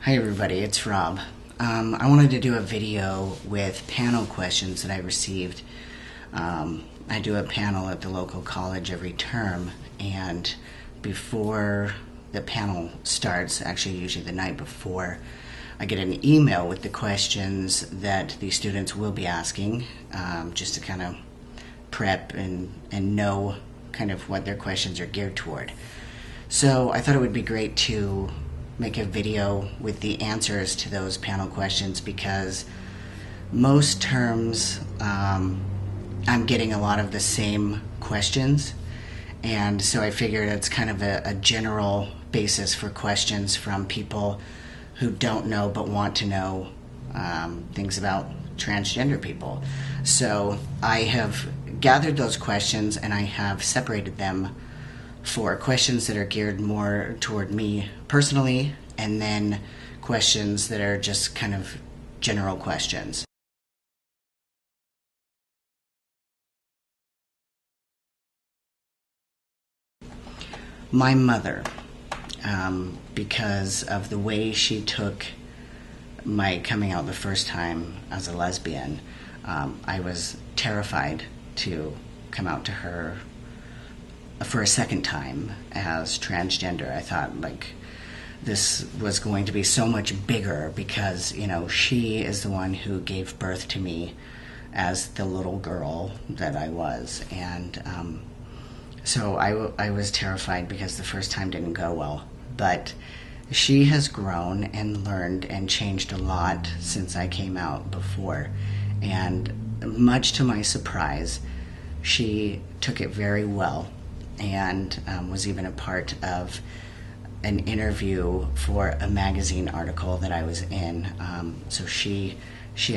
Hi everybody, it's Rob. I wanted to do a video with panel questions that I received. I do a panel at the local college every term, and before the panel starts, actually usually the night before, I get an email with the questions that the students will be asking, just to kind of prep and know kind of what their questions are geared toward. So I thought it would be great to make a video with the answers to those panel questions, because most terms I'm getting a lot of the same questions, and so I figured it's kind of a general basis for questions from people who don't know but want to know things about transgender people. So I have gathered those questions and I have separated them for questions that are geared more toward me personally, and then questions that are just kind of general questions. My mother, because of the way she took my coming out the first time as a lesbian, I was terrified to come out to her for a second time as transgender. I thought, like, this was going to be so much bigger because, you know, she is the one who gave birth to me as the little girl that I was. And so I was terrified because the first time didn't go well. But she has grown and learned and changed a lot since I came out before. And much to my surprise, she took it very well, and was even a part of an interview for a magazine article that I was in. So she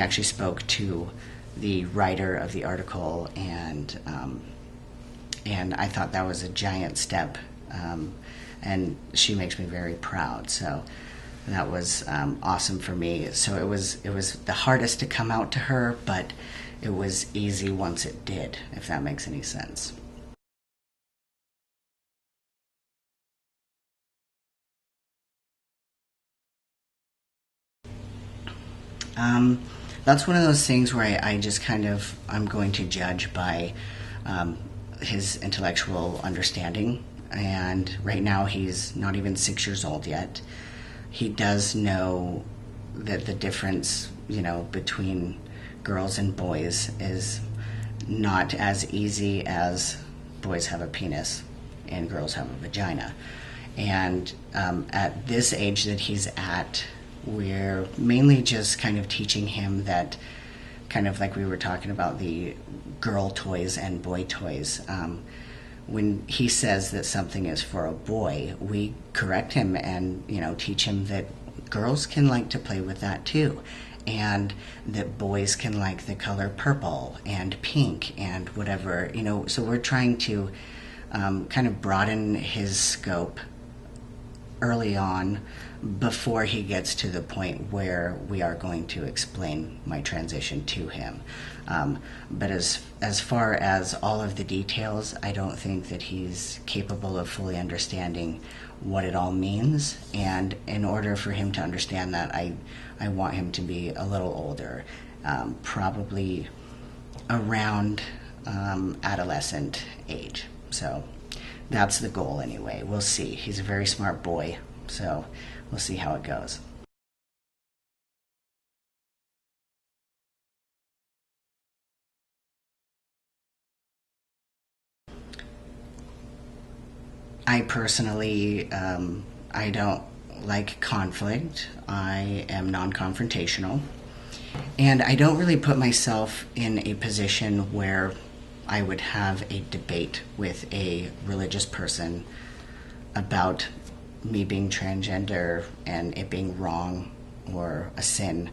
actually spoke to the writer of the article, and I thought that was a giant step, and she makes me very proud. So that was awesome for me. So it was the hardest to come out to her, but it was easy once it did, if that makes any sense. That's one of those things where I just kind of, I'm going to judge by his intellectual understanding. And right now he's not even 6 years old yet. He does know that the difference, you know, between girls and boys is not as easy as boys have a penis and girls have a vagina. And at this age that he's at, we're mainly just kind of teaching him that, kind of like we were talking about the girl toys and boy toys. When he says that something is for a boy, we correct him and, you know, teach him that girls can like to play with that too, and that boys can like the color purple and pink and whatever, you know. So we're trying to kind of broaden his scope early on, before he gets to the point where we are going to explain my transition to him. But as far as all of the details, I don't think that he's capable of fully understanding what it all means. And in order for him to understand that, I want him to be a little older, probably around adolescent age. So that's the goal anyway. We'll see. He's a very smart boy, so we'll see how it goes. I personally, I don't like conflict. I am non-confrontational, and I don't really put myself in a position where I would have a debate with a religious person about me being transgender and it being wrong or a sin.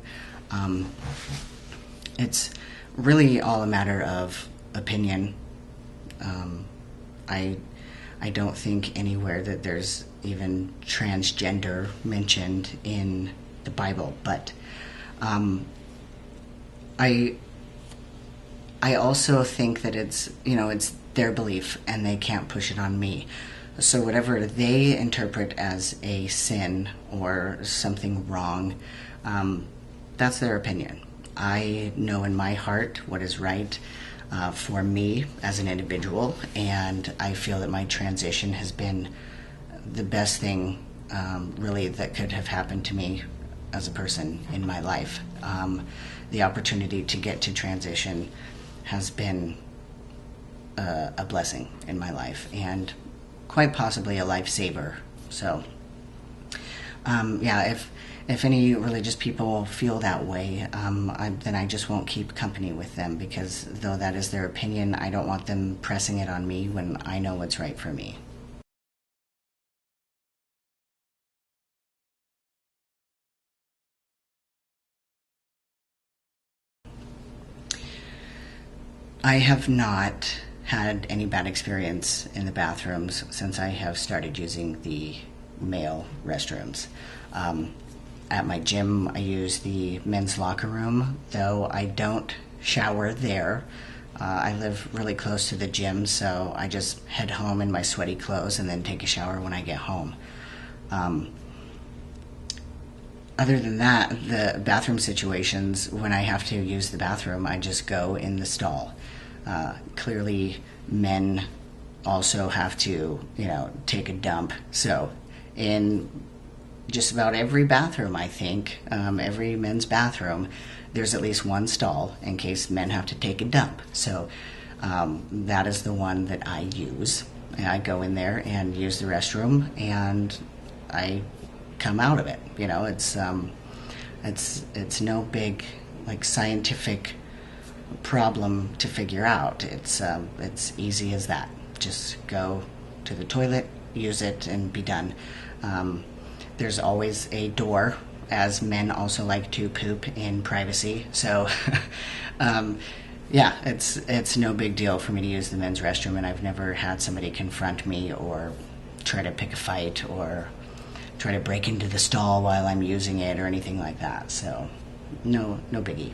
It's really all a matter of opinion. I don't think anywhere that there's even transgender mentioned in the Bible, but I also think that it's, you know, it's their belief and they can't push it on me. So whatever they interpret as a sin or something wrong, that's their opinion. I know in my heart what is right for me as an individual, and I feel that my transition has been the best thing really that could have happened to me as a person in my life. The opportunity to get to transition has been a blessing in my life, and quite possibly a lifesaver. So, yeah, if any religious people feel that way, then I just won't keep company with them, because though that is their opinion, I don't want them pressing it on me when I know what's right for me. I have not had any bad experience in the bathrooms since I have started using the male restrooms. At my gym, I use the men's locker room, though I don't shower there. I live really close to the gym, so I just head home in my sweaty clothes and then take a shower when I get home. Other than that, the bathroom situations, when I have to use the bathroom, I just go in the stall. Clearly, men also have to, take a dump. So, in just about every bathroom, I think, every men's bathroom, there's at least one stall in case men have to take a dump. So, that is the one that I use. I go in there and use the restroom, and I come out of it. It's no big scientific problem to figure out. It's easy as that. Just go to the toilet, use it, and be done. There's always a door, as men also like to poop in privacy. So, yeah, it's no big deal for me to use the men's restroom, and I've never had somebody confront me or try to pick a fight or try to break into the stall while I'm using it or anything like that. So, no biggie.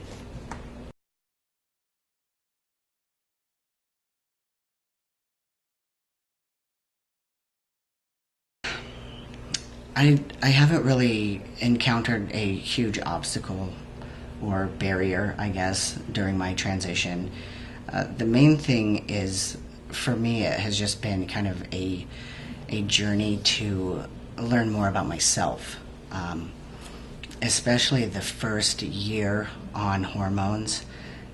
I haven't really encountered a huge obstacle or barrier, I guess, during my transition. The main thing is, for me, it has just been kind of a journey to learn more about myself. Especially the first year on hormones,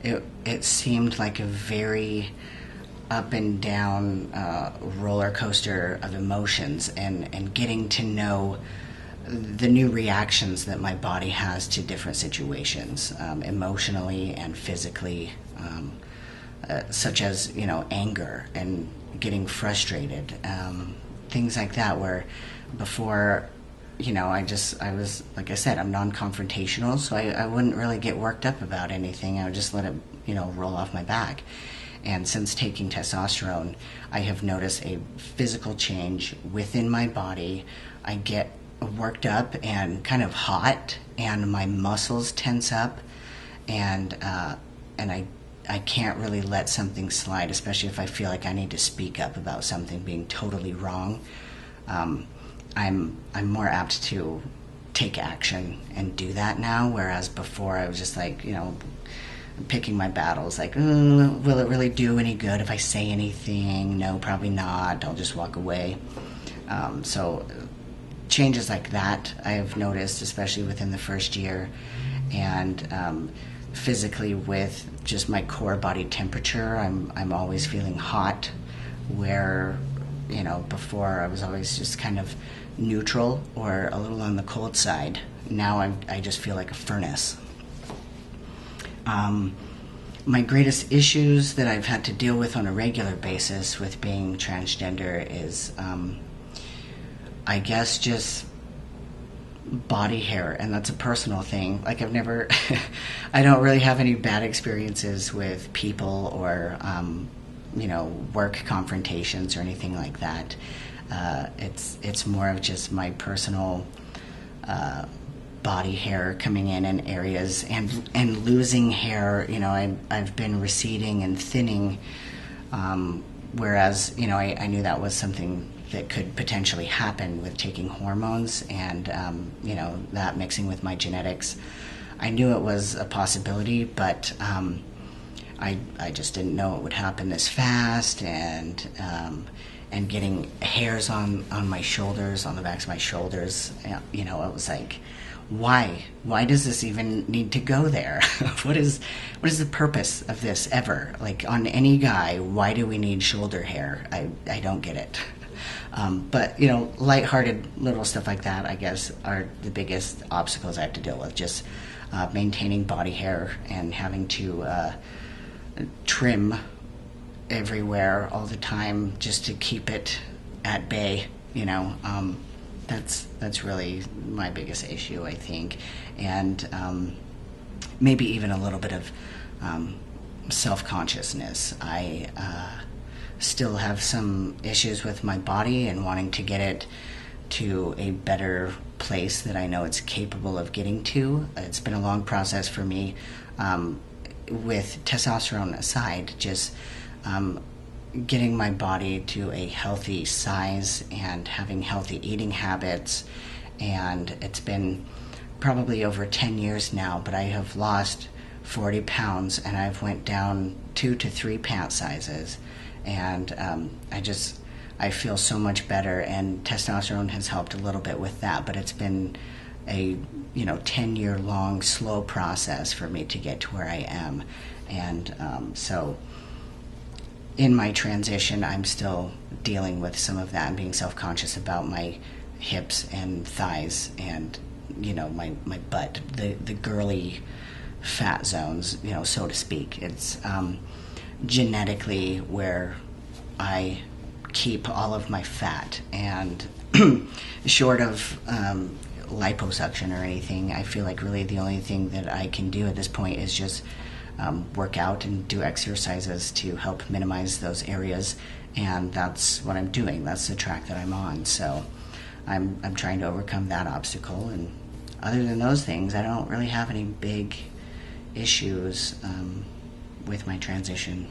it seemed like a very up and down roller coaster of emotions, and getting to know the new reactions that my body has to different situations, emotionally and physically, such as anger and getting frustrated, things like that. Where before, I was, like I said, I'm non-confrontational, so I wouldn't really get worked up about anything. I would just let it roll off my back. And since taking testosterone, I have noticed a physical change within my body. I get worked up and kind of hot, and my muscles tense up, and I can't really let something slide, especially if I feel like I need to speak up about something being totally wrong. I'm more apt to take action and do that now, whereas before I was just like, picking my battles, like, will it really do any good if I say anything? No, probably not. I'll just walk away. So changes like that I have noticed, especially within the first year, and physically with just my core body temperature, I'm always feeling hot, where before I was always just kind of neutral or a little on the cold side. Now I just feel like a furnace. My greatest issues that I've had to deal with on a regular basis with being transgender is, I guess, just body hair, and that's a personal thing. Like, I don't really have any bad experiences with people or, work confrontations or anything like that. It's more of just my personal body hair coming in areas, and losing hair. I've been receding and thinning, whereas I knew that was something that could potentially happen with taking hormones, and that mixing with my genetics. I knew it was a possibility, but I just didn't know it would happen this fast, and getting hairs on my shoulders, on the backs of my shoulders. It was like, why does this even need to go there? what is the purpose of this ever? Like, on any guy, why do we need shoulder hair? I don't get it. But lighthearted little stuff like that, I guess, are the biggest obstacles I have to deal with. Just maintaining body hair and having to trim everywhere all the time just to keep it at bay. That's really my biggest issue, I think. And maybe even a little bit of self-consciousness. I still have some issues with my body and wanting to get it to a better place that I know it's capable of getting to. It's been a long process for me, with testosterone aside, just getting my body to a healthy size and having healthy eating habits. And it's been probably over 10 years now, but I have lost 40 pounds, and I've went down 2 to 3 pant sizes, and I feel so much better, and testosterone has helped a little bit with that, but it's been a 10-year long slow process for me to get to where I am. And so in my transition, I'm still dealing with some of that and being self-conscious about my hips and thighs and my butt, the girly fat zones, so to speak. It's genetically where I keep all of my fat, and short of liposuction or anything, I feel like really the only thing that I can do at this point is just work out and do exercises to help minimize those areas, and that's what I'm doing. That's the track that I'm on. So I'm trying to overcome that obstacle, and other than those things, I don't really have any big issues with my transition.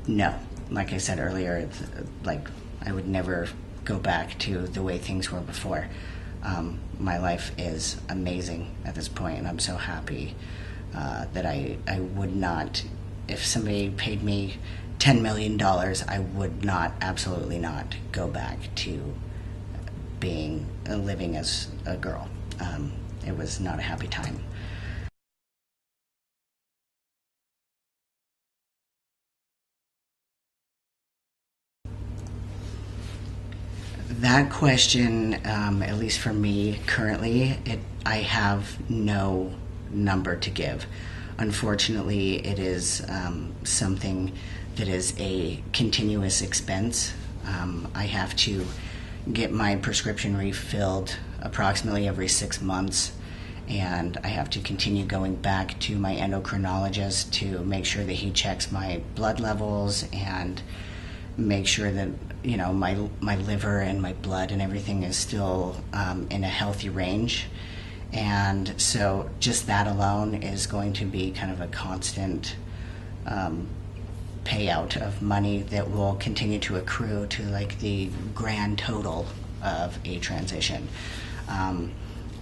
No, like I said earlier, it's, like, I would never go back to the way things were before. My life is amazing at this point, and I'm so happy that I would not, if somebody paid me $10 million, I would not, absolutely not, go back to living as a girl. It was not a happy time. That question, at least for me currently, I have no number to give. Unfortunately, it is something that is a continuous expense. I have to get my prescription refilled approximately every 6 months, and I have to continue going back to my endocrinologist to make sure that he checks my blood levels and make sure that my liver and my blood and everything is still in a healthy range. And so just that alone is going to be kind of a constant payout of money that will continue to accrue to like the grand total of a transition.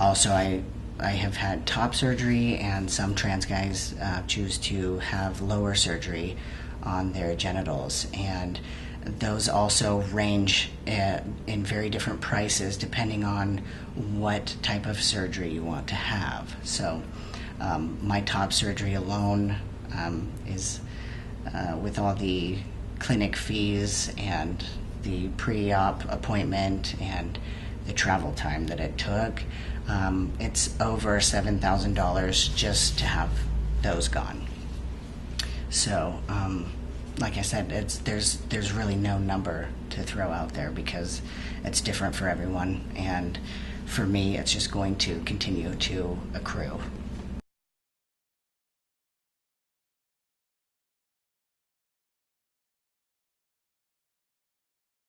Also, I have had top surgery, and some trans guys choose to have lower surgery on their genitals, and those also range in very different prices depending on what type of surgery you want to have. So my top surgery alone is with all the clinic fees and the pre-op appointment and the travel time that it took, it's over $7,000 just to have those gone. So like I said, there's really no number to throw out there because it's different for everyone, and for me it's just going to continue to accrue.